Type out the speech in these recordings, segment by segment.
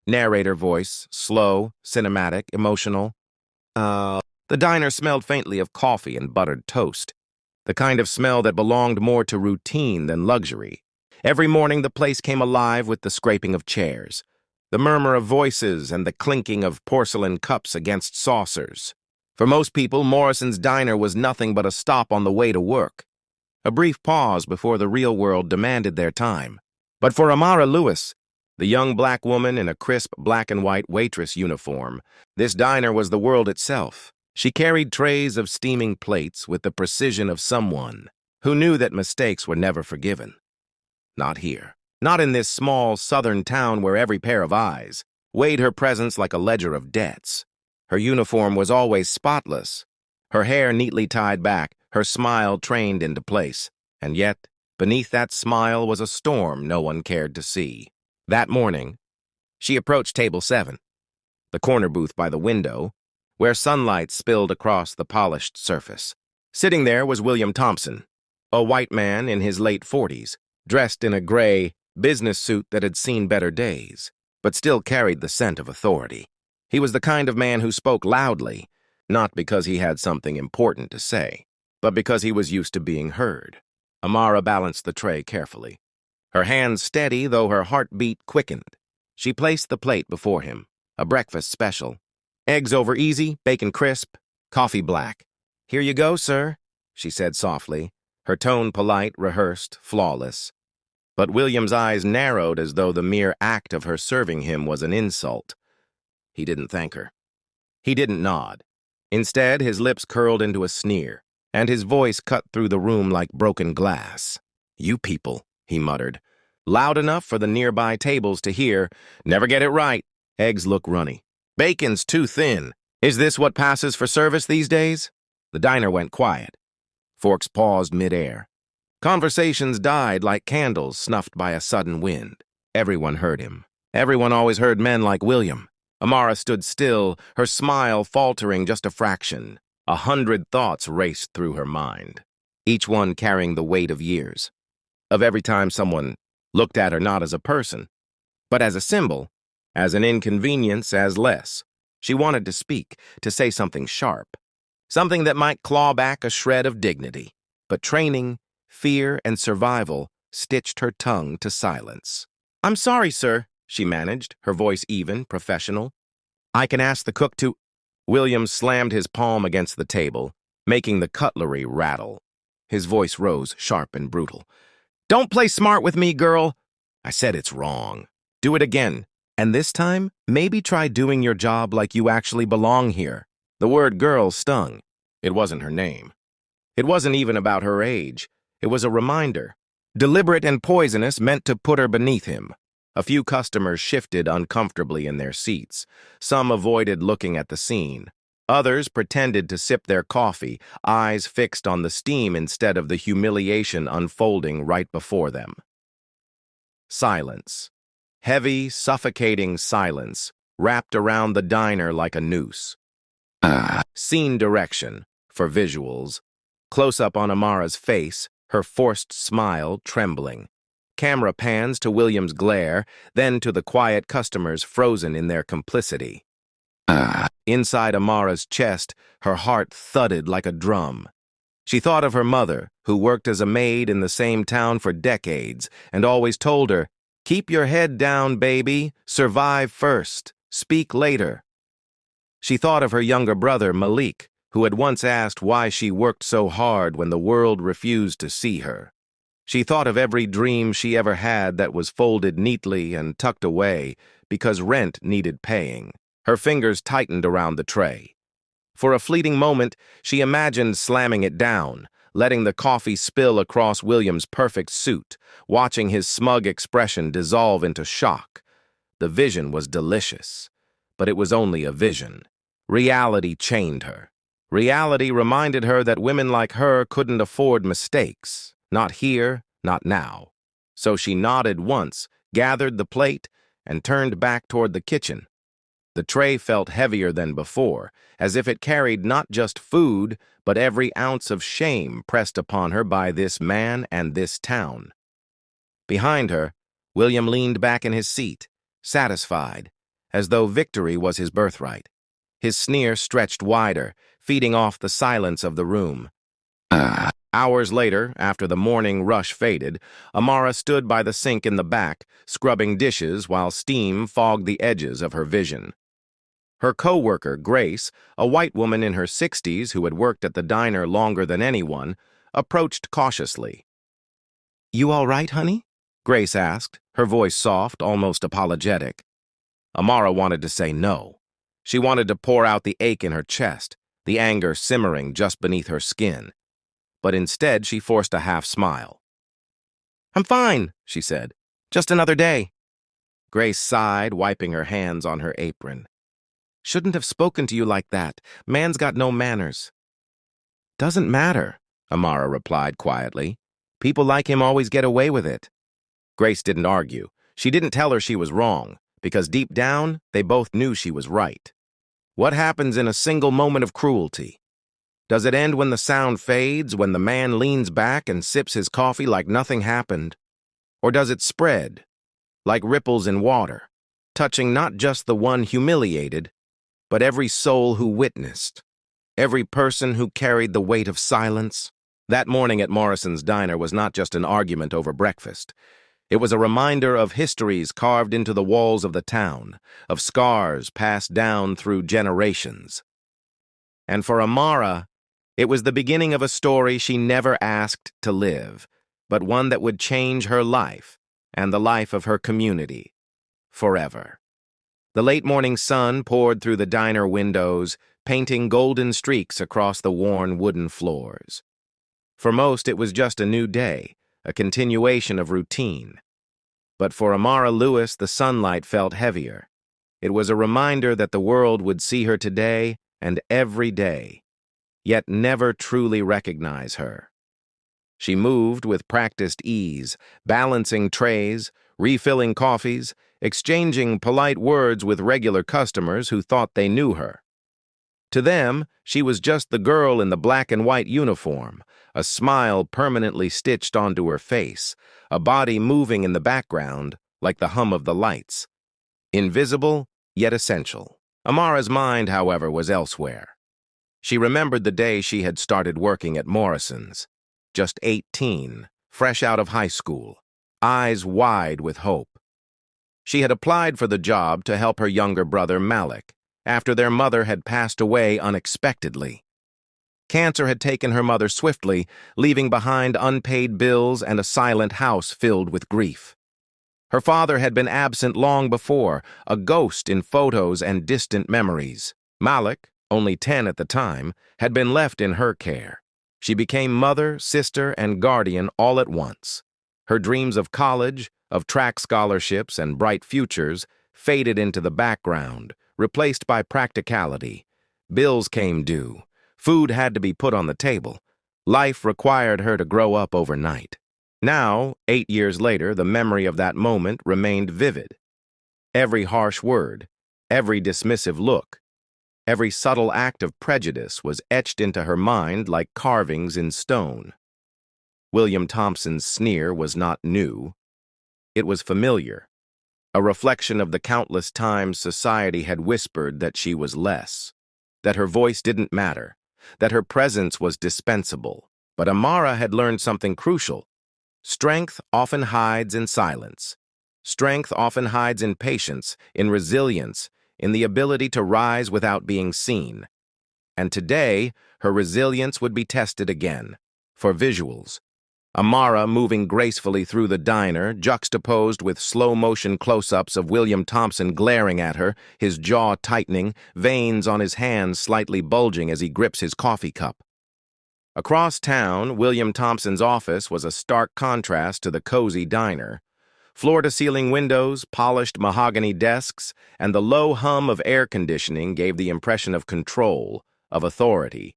Narrator voice, slow, cinematic, emotional. The diner smelled faintly of coffee and buttered toast, the kind of smell that belonged more to routine than luxury. Every morning the place came alive with the scraping of chairs, the murmur of voices, and the clinking of porcelain cups against saucers. For most people, Morrison's Diner was nothing but a stop on the way to work, a brief pause before the real world demanded their time. But for Amara Lewis, the young black woman in a crisp black and white waitress uniform, this diner was the world itself. She carried trays of steaming plates with the precision of someone who knew that mistakes were never forgiven. Not here. Not in this small southern town where every pair of eyes weighed her presence like a ledger of debts. Her uniform was always spotless, her hair neatly tied back, her smile trained into place. And yet, beneath that smile was a storm no one cared to see. That morning, she approached table 7, the corner booth by the window, where sunlight spilled across the polished surface. Sitting there was William Thompson, a white man in his late 40s, dressed in a gray business suit that had seen better days, but still carried the scent of authority. He was the kind of man who spoke loudly, not because he had something important to say, but because he was used to being heard. Amara balanced the tray carefully, her hands steady though her heartbeat quickened. She placed the plate before him, a breakfast special. Eggs over easy, bacon crisp, coffee black. "Here you go, sir," she said softly, her tone polite, rehearsed, flawless. But William's eyes narrowed as though the mere act of her serving him was an insult. He didn't thank her. He didn't nod. Instead, his lips curled into a sneer, and his voice cut through the room like broken glass. "You people," he muttered, loud enough for the nearby tables to hear. "Never get it right. Eggs look runny. Bacon's too thin. Is this what passes for service these days?" The diner went quiet. Forks paused midair. Conversations died like candles snuffed by a sudden wind. Everyone heard him. Everyone always heard men like William. Amara stood still, her smile faltering just a fraction. 100 thoughts raced through her mind, each one carrying the weight of years. Of every time someone looked at her not as a person, but as a symbol, as an inconvenience, as less. She wanted to speak, to say something sharp, something that might claw back a shred of dignity. But training, fear, and survival stitched her tongue to silence. "I'm sorry, sir," she managed, her voice even, professional. "I can ask the cook to—" William slammed his palm against the table, making the cutlery rattle. His voice rose, sharp and brutal. "Don't play smart with me, girl. I said it's wrong. Do it again. And this time, maybe try doing your job like you actually belong here." The word girl stung. It wasn't her name. It wasn't even about her age. It was a reminder, deliberate and poisonous, meant to put her beneath him. A few customers shifted uncomfortably in their seats. Some avoided looking at the scene. Others pretended to sip their coffee, eyes fixed on the steam instead of the humiliation unfolding right before them. Silence. Heavy, suffocating silence wrapped around the diner like a noose. Scene direction, for visuals. Close-up on Amara's face, her forced smile trembling. Camera pans to William's glare, then to the quiet customers frozen in their complicity. Inside Amara's chest, her heart thudded like a drum. She thought of her mother, who worked as a maid in the same town for decades, and always told her, "Keep your head down, baby. Survive first. Speak later." She thought of her younger brother, Malik, who had once asked why she worked so hard when the world refused to see her. She thought of every dream she ever had that was folded neatly and tucked away because rent needed paying. Her fingers tightened around the tray. For a fleeting moment, she imagined slamming it down, letting the coffee spill across William's perfect suit, watching his smug expression dissolve into shock. The vision was delicious, but it was only a vision. Reality chained her. Reality reminded her that women like her couldn't afford mistakes. Not here, not now. So she nodded once, gathered the plate, and turned back toward the kitchen. The tray felt heavier than before, as if it carried not just food, but every ounce of shame pressed upon her by this man and this town. Behind her, William leaned back in his seat, satisfied, as though victory was his birthright. His sneer stretched wider, feeding off the silence of the room. Hours later, after the morning rush faded, Amara stood by the sink in the back, scrubbing dishes while steam fogged the edges of her vision. Her co-worker, Grace, a white woman in her 60s who had worked at the diner longer than anyone, approached cautiously. "You all right, honey?" Grace asked, her voice soft, almost apologetic. Amara wanted to say no. She wanted to pour out the ache in her chest, the anger simmering just beneath her skin. But instead she forced a half-smile. "I'm fine," she said. "Just another day." Grace sighed, wiping her hands on her apron. "Shouldn't have spoken to you like that. Man's got no manners." "Doesn't matter," Amara replied quietly. "People like him always get away with it." Grace didn't argue. She didn't tell her she was wrong, because deep down, they both knew she was right. What happens in a single moment of cruelty? Does it end when the sound fades, when the man leans back and sips his coffee like nothing happened? Or does it spread, like ripples in water, touching not just the one humiliated, but every soul who witnessed, every person who carried the weight of silence? That morning at Morrison's diner was not just an argument over breakfast. It was a reminder of histories carved into the walls of the town, of scars passed down through generations. And for Amara, it was the beginning of a story she never asked to live, but one that would change her life and the life of her community forever. The late morning sun poured through the diner windows, painting golden streaks across the worn wooden floors. For most, it was just a new day, a continuation of routine. But for Amara Lewis, the sunlight felt heavier. It was a reminder that the world would see her today and every day, yet never truly recognize her. She moved with practiced ease, balancing trays, refilling coffees, exchanging polite words with regular customers who thought they knew her. To them, she was just the girl in the black and white uniform, a smile permanently stitched onto her face, a body moving in the background like the hum of the lights. Invisible, yet essential. Amara's mind, however, was elsewhere. She remembered the day she had started working at Morrison's, just 18, fresh out of high school, eyes wide with hope. She had applied for the job to help her younger brother, Malik, after their mother had passed away unexpectedly. Cancer had taken her mother swiftly, leaving behind unpaid bills and a silent house filled with grief. Her father had been absent long before, a ghost in photos and distant memories. Malik, only 10 at the time, had been left in her care. She became mother, sister, and guardian all at once. Her dreams of college, of track scholarships and bright futures faded into the background, replaced by practicality. Bills came due. Food had to be put on the table. Life required her to grow up overnight. Now, 8 years later, the memory of that moment remained vivid. Every harsh word, every dismissive look, every subtle act of prejudice was etched into her mind like carvings in stone. William Thompson's sneer was not new. It was familiar, a reflection of the countless times society had whispered that she was less, that her voice didn't matter, that her presence was dispensable. But Amara had learned something crucial. Strength often hides in silence. Strength often hides in patience, in resilience, in the ability to rise without being seen. And today, her resilience would be tested again, for visuals. Amara moving gracefully through the diner, juxtaposed with slow-motion close-ups of William Thompson glaring at her, his jaw tightening, veins on his hands slightly bulging as he grips his coffee cup. Across town, William Thompson's office was a stark contrast to the cozy diner. Floor-to-ceiling windows, polished mahogany desks, and the low hum of air conditioning gave the impression of control, of authority.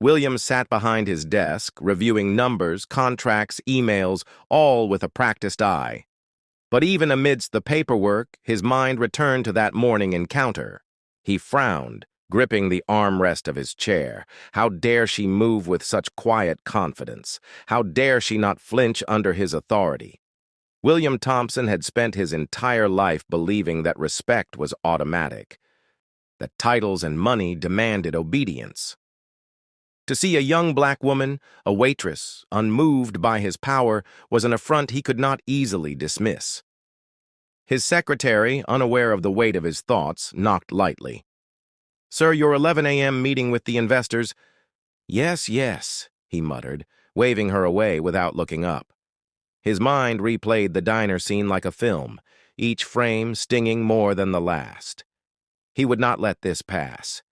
William sat behind his desk, reviewing numbers, contracts, emails, all with a practiced eye. But even amidst the paperwork, his mind returned to that morning encounter. He frowned, gripping the armrest of his chair. How dare she move with such quiet confidence? How dare she not flinch under his authority? William Thompson had spent his entire life believing that respect was automatic, that titles and money demanded obedience. To see a young black woman, a waitress, unmoved by his power, was an affront he could not easily dismiss. His secretary, unaware of the weight of his thoughts, knocked lightly. "Sir, your 11 a.m. meeting with the investors—" "Yes, yes," he muttered, waving her away without looking up. His mind replayed the diner scene like a film, each frame stinging more than the last. He would not let this pass.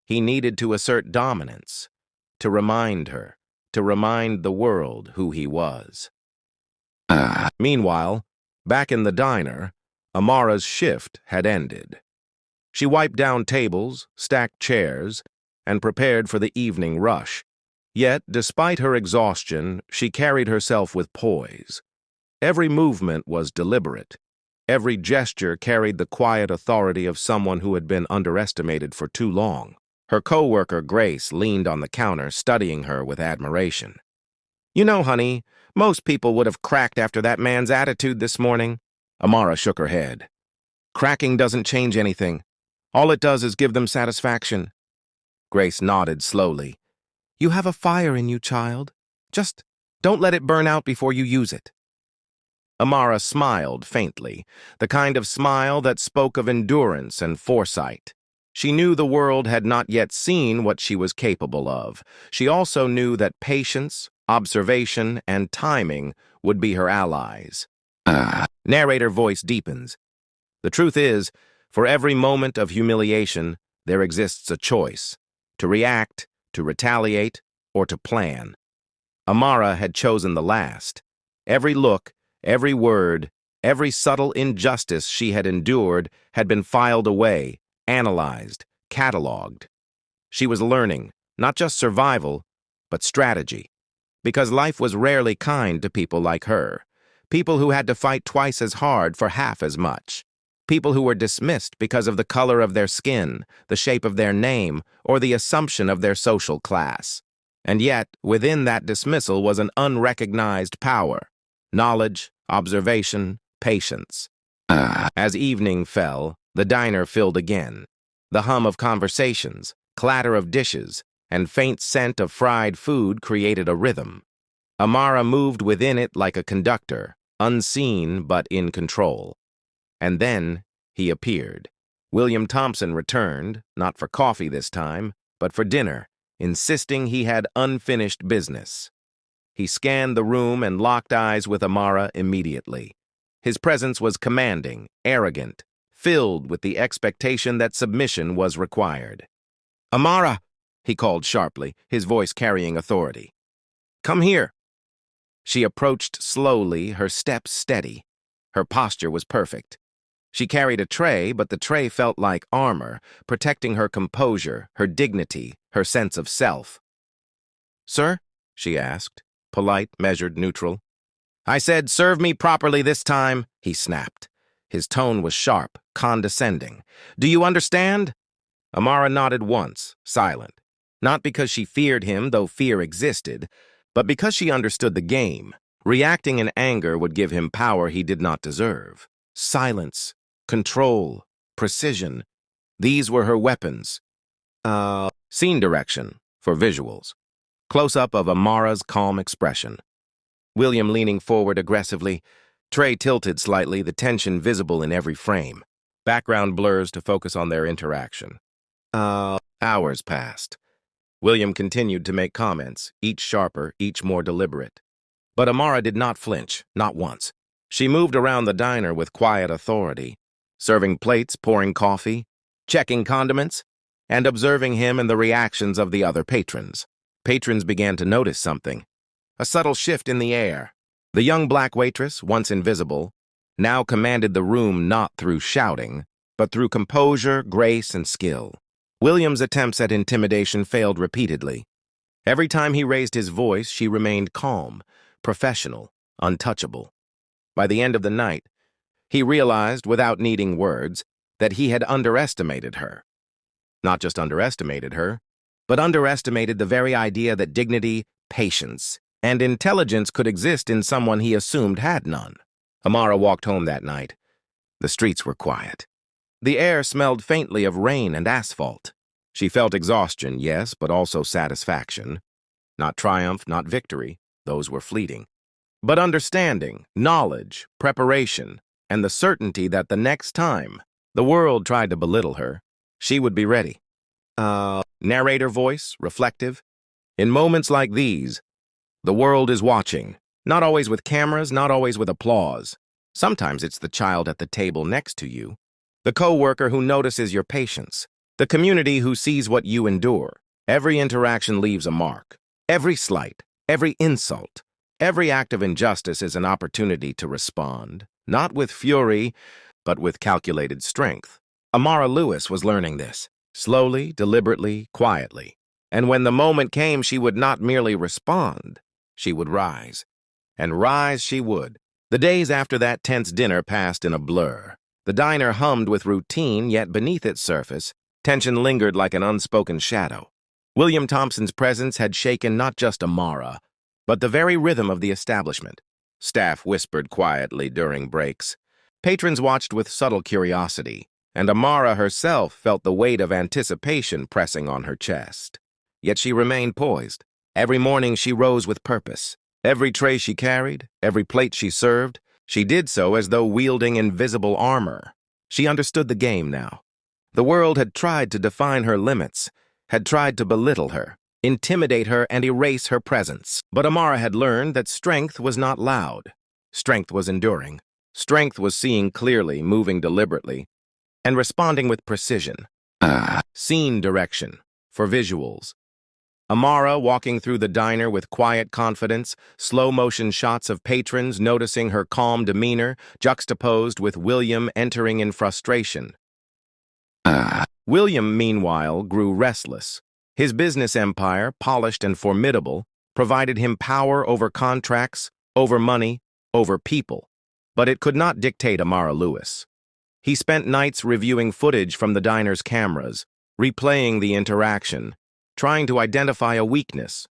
He needed to assert dominance, to remind her, to remind the world who he was. Meanwhile, back in the diner, Amara's shift had ended. She wiped down tables, stacked chairs, and prepared for the evening rush. Yet, despite her exhaustion, she carried herself with poise. Every movement was deliberate. Every gesture carried the quiet authority of someone who had been underestimated for too long. Her co-worker, Grace, leaned on the counter, studying her with admiration. "You know, honey, most people would have cracked after that man's attitude this morning." Amara shook her head. "Cracking doesn't change anything. All it does is give them satisfaction." Grace nodded slowly. "You have a fire in you, child. Just don't let it burn out before you use it." Amara smiled faintly, the kind of smile that spoke of endurance and foresight. She knew the world had not yet seen what she was capable of. She also knew that patience, observation, and timing would be her allies. Narrator voice deepens. "The truth is, for every moment of humiliation, there exists a choice: to react, to retaliate, or to plan." Amara had chosen the last. Every look, every word, every subtle injustice she had endured had been filed away, analyzed, catalogued. She was learning, not just survival, but strategy. Because life was rarely kind to people like her. People who had to fight twice as hard for half as much. People who were dismissed because of the color of their skin, the shape of their name, or the assumption of their social class. And yet, within that dismissal was an unrecognized power: knowledge, observation, patience. As evening fell, the diner filled again. The hum of conversations, clatter of dishes, and faint scent of fried food created a rhythm. Amara moved within it like a conductor, unseen but in control. And then he appeared. William Thompson returned, not for coffee this time, but for dinner, insisting he had unfinished business. He scanned the room and locked eyes with Amara immediately. His presence was commanding, arrogant, filled with the expectation that submission was required. "Amara!" he called sharply, his voice carrying authority. "Come here." She approached slowly, her steps steady. Her posture was perfect. She carried a tray, but the tray felt like armor, protecting her composure, her dignity, her sense of self. "Sir?" she asked, polite, measured, neutral. "I said, serve me properly this time," he snapped. His tone was sharp, condescending. "Do you understand?" Amara nodded once, silent. Not because she feared him, though fear existed, but because she understood the game. Reacting in anger would give him power he did not deserve. Silence, control, precision. These were her weapons. Scene direction, for visuals. Close-up of Amara's calm expression. William leaning forward aggressively. Tray tilted slightly, the tension visible in every frame. Background blurs to focus on their interaction. Hours passed. William continued to make comments, each sharper, each more deliberate. But Amara did not flinch, not once. She moved around the diner with quiet authority, serving plates, pouring coffee, checking condiments, and observing him and the reactions of the other patrons. Patrons began to notice something. A subtle shift in the air. The young black waitress, once invisible, now commanded the room not through shouting, but through composure, grace, and skill. William's attempts at intimidation failed repeatedly. Every time he raised his voice, she remained calm, professional, untouchable. By the end of the night, he realized, without needing words, that he had underestimated her. Not just underestimated her, but underestimated the very idea that dignity, patience, and intelligence could exist in someone he assumed had none. Amara walked home that night. The streets were quiet. The air smelled faintly of rain and asphalt. She felt exhaustion, yes, but also satisfaction. Not triumph, not victory. Those were fleeting. But understanding, knowledge, preparation, and the certainty that the next time the world tried to belittle her, she would be ready. Narrator voice, reflective. In moments like these, the world is watching. Not always with cameras, not always with applause. Sometimes it's the child at the table next to you, the coworker who notices your patience, the community who sees what you endure. Every interaction leaves a mark. Every slight, every insult, every act of injustice is an opportunity to respond, not with fury, but with calculated strength. Amara Lewis was learning this, slowly, deliberately, quietly. And when the moment came, she would not merely respond, she would rise. And rise she would. The days after that tense dinner passed in a blur. The diner hummed with routine, yet beneath its surface, tension lingered like an unspoken shadow. William Thompson's presence had shaken not just Amara, but the very rhythm of the establishment. Staff whispered quietly during breaks. Patrons watched with subtle curiosity, and Amara herself felt the weight of anticipation pressing on her chest. Yet she remained poised. Every morning she rose with purpose. Every tray she carried, every plate she served, she did so as though wielding invisible armor. She understood the game now. The world had tried to define her limits, had tried to belittle her, intimidate her, and erase her presence. But Amara had learned that strength was not loud. Strength was enduring. Strength was seeing clearly, moving deliberately, and responding with precision. Scene direction, for visuals. Amara walking through the diner with quiet confidence, slow-motion shots of patrons noticing her calm demeanor, juxtaposed with William entering in frustration. William, meanwhile, grew restless. His business empire, polished and formidable, provided him power over contracts, over money, over people. But it could not dictate Amara Lewis. He spent nights reviewing footage from the diner's cameras, replaying the interaction, trying to identify a weakness.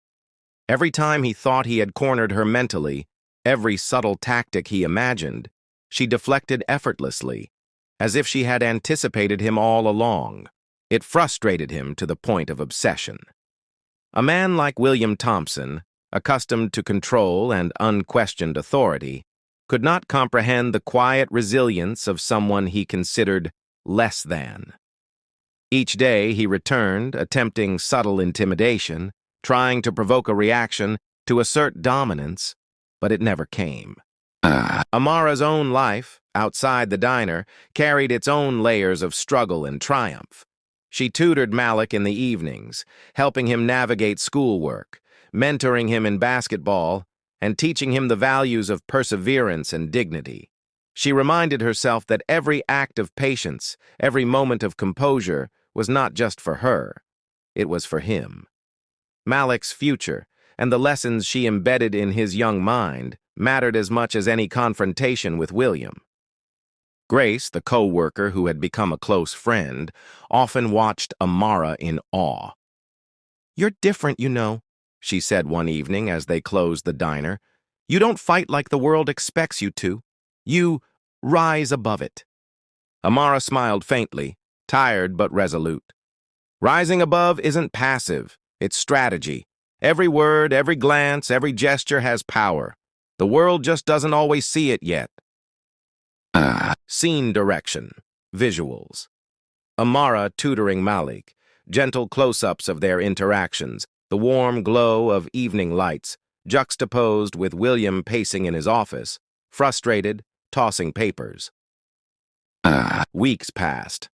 Every time he thought he had cornered her mentally, every subtle tactic he imagined, she deflected effortlessly, as if she had anticipated him all along. It frustrated him to the point of obsession. A man like William Thompson, accustomed to control and unquestioned authority, could not comprehend the quiet resilience of someone he considered less than. Each day he returned, attempting subtle intimidation, trying to provoke a reaction, to assert dominance, but it never came. Amara's own life, outside the diner, carried its own layers of struggle and triumph. She tutored Malik in the evenings, helping him navigate schoolwork, mentoring him in basketball, and teaching him the values of perseverance and dignity. She reminded herself that every act of patience, every moment of composure, was not just for her, it was for him. Malik's future, and the lessons she embedded in his young mind, mattered as much as any confrontation with William. Grace, the co-worker who had become a close friend, often watched Amara in awe. "You're different, you know," she said one evening as they closed the diner. "You don't fight like the world expects you to. You rise above it." Amara smiled faintly, tired but resolute. Rising above isn't passive, it's strategy. Every word, every glance, every gesture has power. The world just doesn't always see it yet. Scene direction, visuals. Amara tutoring Malik, gentle close-ups of their interactions, the warm glow of evening lights, juxtaposed with William pacing in his office, frustrated, tossing papers. Weeks passed.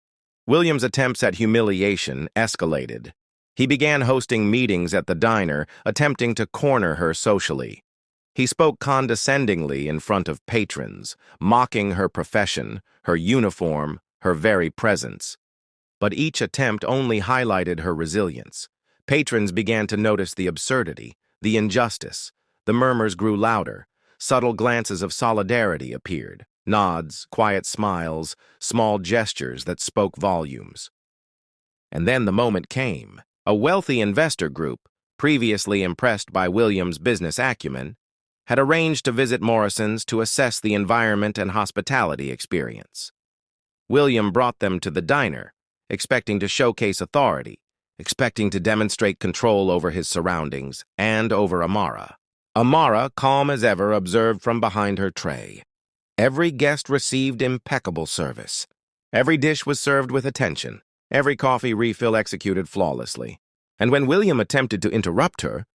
William's attempts at humiliation escalated. He began hosting meetings at the diner, attempting to corner her socially. He spoke condescendingly in front of patrons, mocking her profession, her uniform, her very presence. But each attempt only highlighted her resilience. Patrons began to notice the absurdity, the injustice. The murmurs grew louder. Subtle glances of solidarity appeared. Nods, quiet smiles, small gestures that spoke volumes. And then the moment came. A wealthy investor group, previously impressed by William's business acumen, had arranged to visit Morrison's to assess the environment and hospitality experience. William brought them to the diner, expecting to showcase authority, expecting to demonstrate control over his surroundings and over Amara. Amara, calm as ever, observed from behind her tray. Every guest received impeccable service. Every dish was served with attention, every coffee refill executed flawlessly. And when William attempted to interrupt her,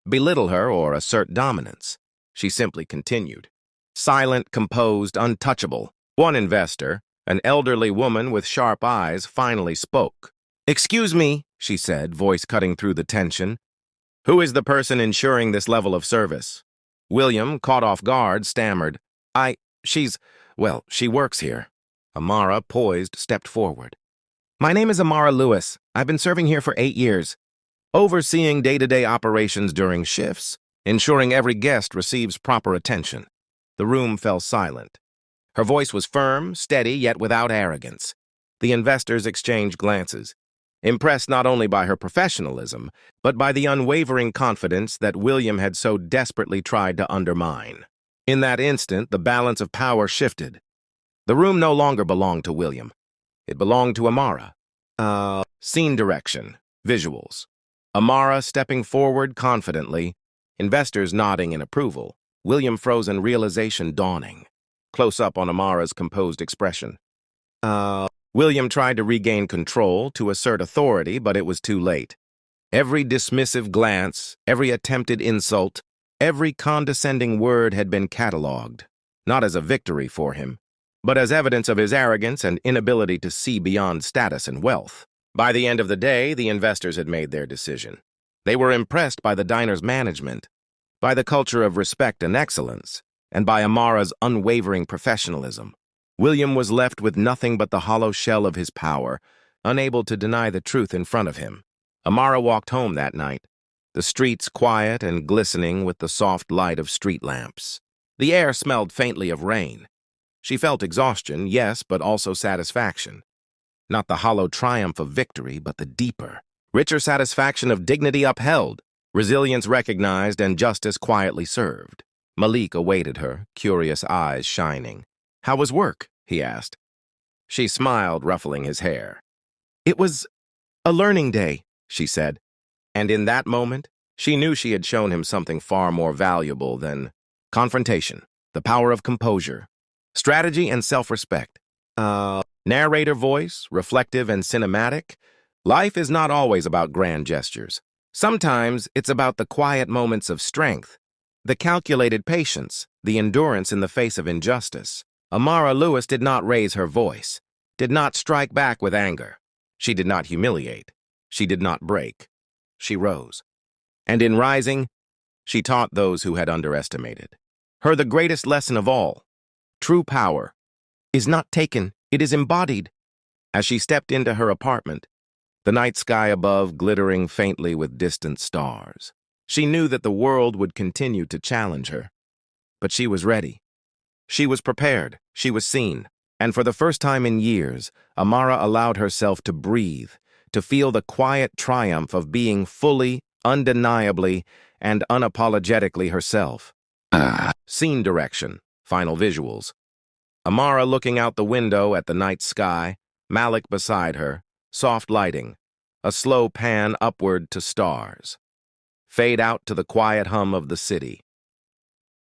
belittle her, or assert dominance, she simply continued. Silent, composed, untouchable. One investor, an elderly woman with sharp eyes, finally spoke. "Excuse me," she said, voice cutting through the tension. "Who is the person ensuring this level of service?" William, caught off guard, stammered. She works here." Amara, poised, stepped forward. "My name is Amara Lewis. I've been serving here for 8 years. Overseeing day-to-day operations during shifts, ensuring every guest receives proper attention." The room fell silent. Her voice was firm, steady, yet without arrogance. The investors exchanged glances, impressed not only by her professionalism, but by the unwavering confidence that William had so desperately tried to undermine. In that instant, the balance of power shifted. The room no longer belonged to William. It belonged to Amara. Scene direction, visuals. Amara stepping forward confidently, investors nodding in approval, William froze in realization dawning. Close up on Amara's composed expression. William tried to regain control, to assert authority, but it was too late. Every dismissive glance, every attempted insult, every condescending word had been catalogued, not as a victory for him, but as evidence of his arrogance and inability to see beyond status and wealth. By the end of the day, the investors had made their decision. They were impressed by the diner's management, by the culture of respect and excellence, and by Amara's unwavering professionalism. William was left with nothing but the hollow shell of his power, unable to deny the truth in front of him. Amara walked home that night, the streets quiet and glistening with the soft light of street lamps. The air smelled faintly of rain. She felt exhaustion, yes, but also satisfaction. Not the hollow triumph of victory, but the deeper, richer satisfaction of dignity upheld, resilience recognized, and justice quietly served. Malik awaited her, curious eyes shining. "How was work?" he asked. She smiled, ruffling his hair. "It was a learning day," she said. And in that moment, she knew she had shown him something far more valuable than confrontation, the power of composure, strategy, and self-respect. Narrator voice, reflective and cinematic. Life is not always about grand gestures. Sometimes it's about the quiet moments of strength, the calculated patience, the endurance in the face of injustice. Amara Lewis did not raise her voice, did not strike back with anger. She did not humiliate. She did not break. She rose. And in rising, she taught those who had underestimated her the greatest lesson of all. True power is not taken, it is embodied. As she stepped into her apartment, the night sky above glittering faintly with distant stars, she knew that the world would continue to challenge her. But she was ready. She was prepared. She was seen. And for the first time in years, Amara allowed herself to breathe, to feel the quiet triumph of being fully, undeniably, and unapologetically herself. Scene direction, final visuals. Amara looking out the window at the night sky, Malik beside her, soft lighting, a slow pan upward to stars. Fade out to the quiet hum of the city.